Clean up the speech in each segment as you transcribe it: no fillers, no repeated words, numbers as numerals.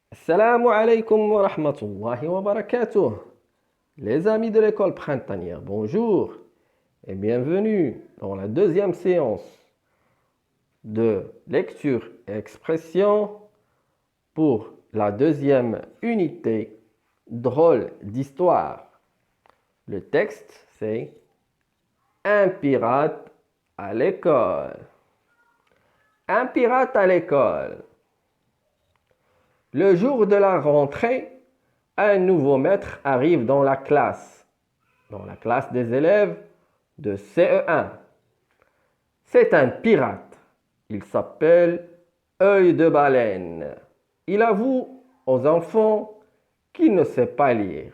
Assalamu alaikum wa rahmatullahi wa barakatuh. Les amis de l'école printanière, bonjour et bienvenue dans la deuxième séance de lecture et expression pour la deuxième unité drôle d'histoire. Le texte, c'est Un pirate à l'école. Un pirate à l'école. Le jour de la rentrée, un nouveau maître arrive dans la classe des élèves de CE1. C'est un pirate. Il s'appelle Œil de Baleine. Il avoue aux enfants qu'il ne sait pas lire.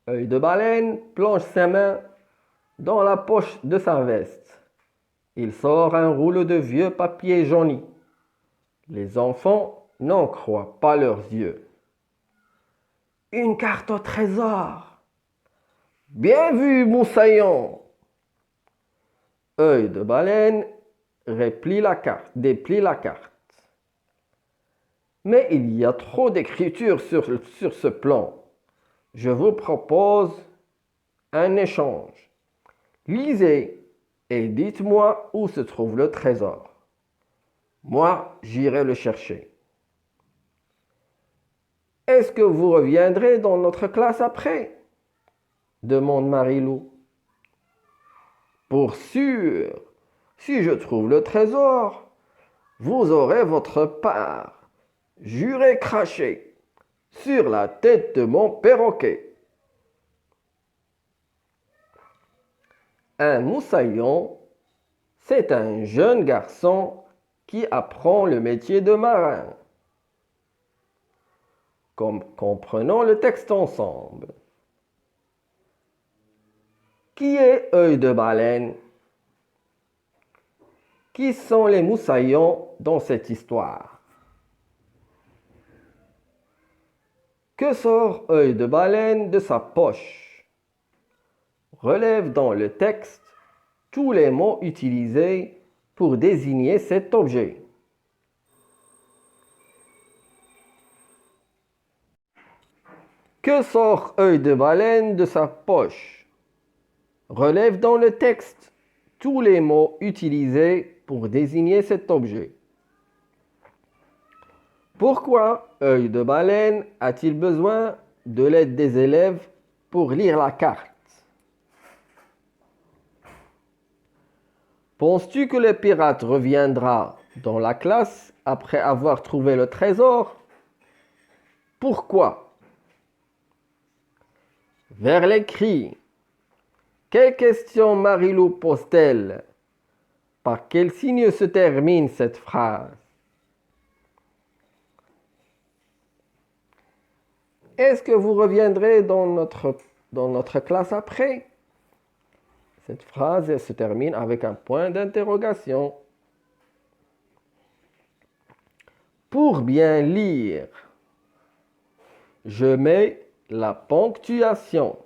Œil de Baleine plonge ses mains dans la poche de sa veste. Il sort un rouleau de vieux papier jauni. Les enfants n'en croient pas leurs yeux. Une carte au trésor. Bien vu, moussaillon. Œil de Baleine déplie la carte. Mais il y a trop d'écriture sur ce plan. Je vous propose un échange. Lisez et dites-moi où se trouve le trésor. Moi, j'irai le chercher. Est-ce que vous reviendrez dans notre classe après? Demande Marilou. Pour sûr, si je trouve le trésor, vous aurez votre part. Jurez cracher sur la tête de mon perroquet. Un moussaillon, c'est un jeune garçon qui apprend le métier de marin. Comprenons le texte ensemble. Qui est Œil de Baleine? Qui sont les moussaillons dans cette histoire? Que sort Œil de Baleine de sa poche? Relève dans le texte tous les mots utilisés pour désigner cet objet. Que sort Œil de Baleine de sa poche? Relève dans le texte tous les mots utilisés pour désigner cet objet. Pourquoi Œil de Baleine a-t-il besoin de l'aide des élèves pour lire la carte? Penses-tu que le pirate reviendra dans la classe après avoir trouvé le trésor? Pourquoi? Vers l'écrit. Quelle question Marilou pose-t-elle? Par quel signe se termine cette phrase? Est-ce que vous reviendrez dans notre classe après? Cette phrase se termine avec un point d'interrogation. Pour bien lire, je mets la ponctuation.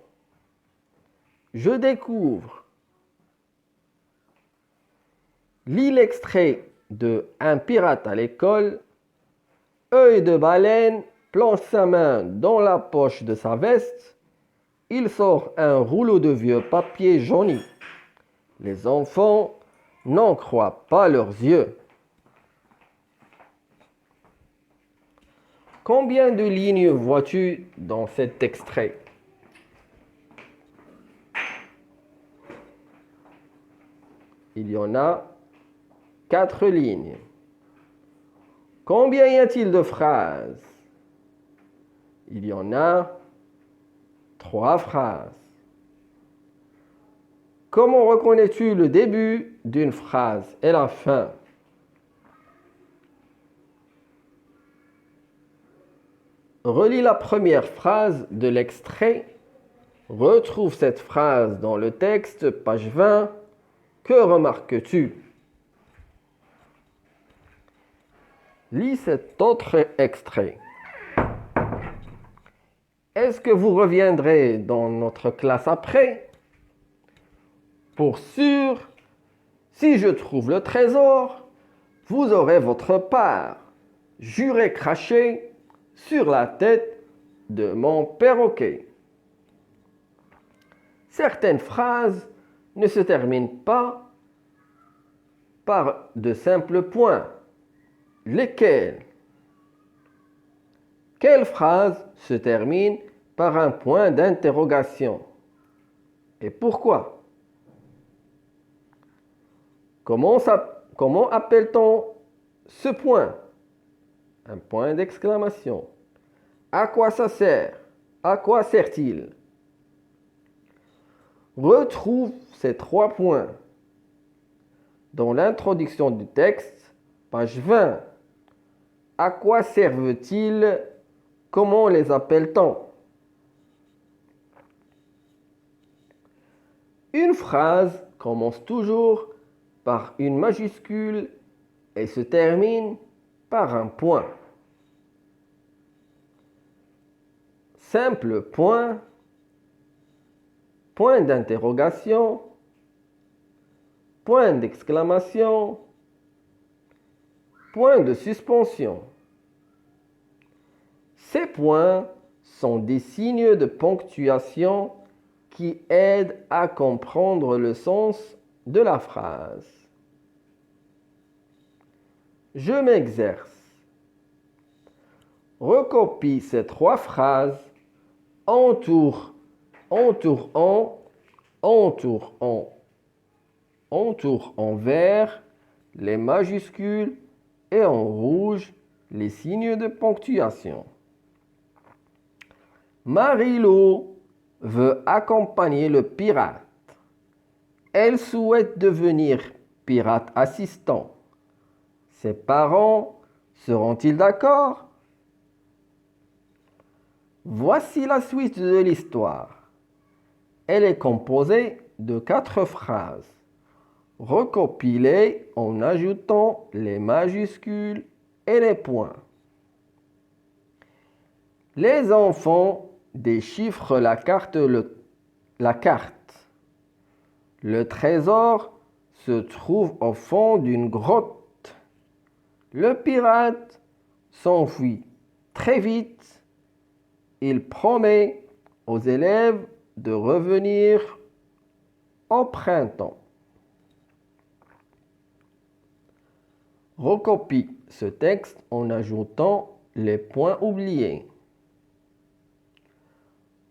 Je découvre. Lis l'extrait de Un pirate à l'école. Œil de Baleine plonge sa main dans la poche de sa veste. Il sort un rouleau de vieux papier jauni. Les enfants n'en croient pas leurs yeux. Combien de lignes vois-tu dans cet extrait? Il y en a 4 lignes. Combien y a-t-il de phrases? Il y en a 3 phrases. Comment reconnais-tu le début d'une phrase et la fin? Relis la première phrase de l'extrait. Retrouve cette phrase dans le texte, page 20. Que remarques-tu? Lis cet autre extrait. Est-ce que vous reviendrez dans notre classe après? Pour sûr, si je trouve le trésor, vous aurez votre part. J'irai cracher sur la tête de mon perroquet. Certaines phrases ne se terminent pas par de simples points. Lesquelles? Quelle phrase se termine par un point d'interrogation? Et pourquoi? Comment appelle-t-on ce point? Un point d'exclamation. À quoi ça sert? À quoi sert-il? Retrouve ces 3 points dans l'introduction du texte, page 20. À quoi servent-ils? Comment les appelle-t-on? Une phrase commence toujours par une majuscule et se termine par un point. Simple point, point d'interrogation, point d'exclamation, point de suspension. Ces points sont des signes de ponctuation qui aident à comprendre le sens de la phrase. Je m'exerce. Recopie ces 3 phrases entoure en vert les majuscules et en rouge les signes de ponctuation. Marilo veut accompagner le pirate. Elle souhaite devenir pirate assistant. Ses parents seront-ils d'accord? Voici la suite de l'histoire. Elle est composée de 4 phrases. Recopie-les en ajoutant les majuscules et les points. Les enfants déchiffrent la carte. Le trésor se trouve au fond d'une grotte. Le pirate s'enfuit très vite. Il promet aux élèves de revenir au printemps. Recopie ce texte en ajoutant les points oubliés.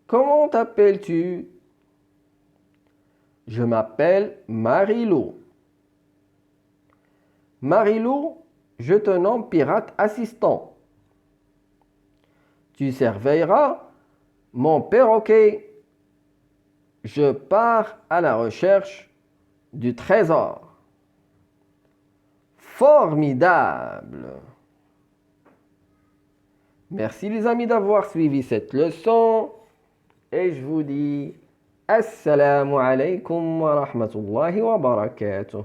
Comment t'appelles-tu? Je m'appelle Marilou. Marilou, je te nomme pirate assistant. Tu surveilleras mon perroquet. Je pars à la recherche du trésor. Formidable! Merci les amis d'avoir suivi cette leçon et je vous dis Assalamu alaikum wa rahmatullahi wa barakatuh.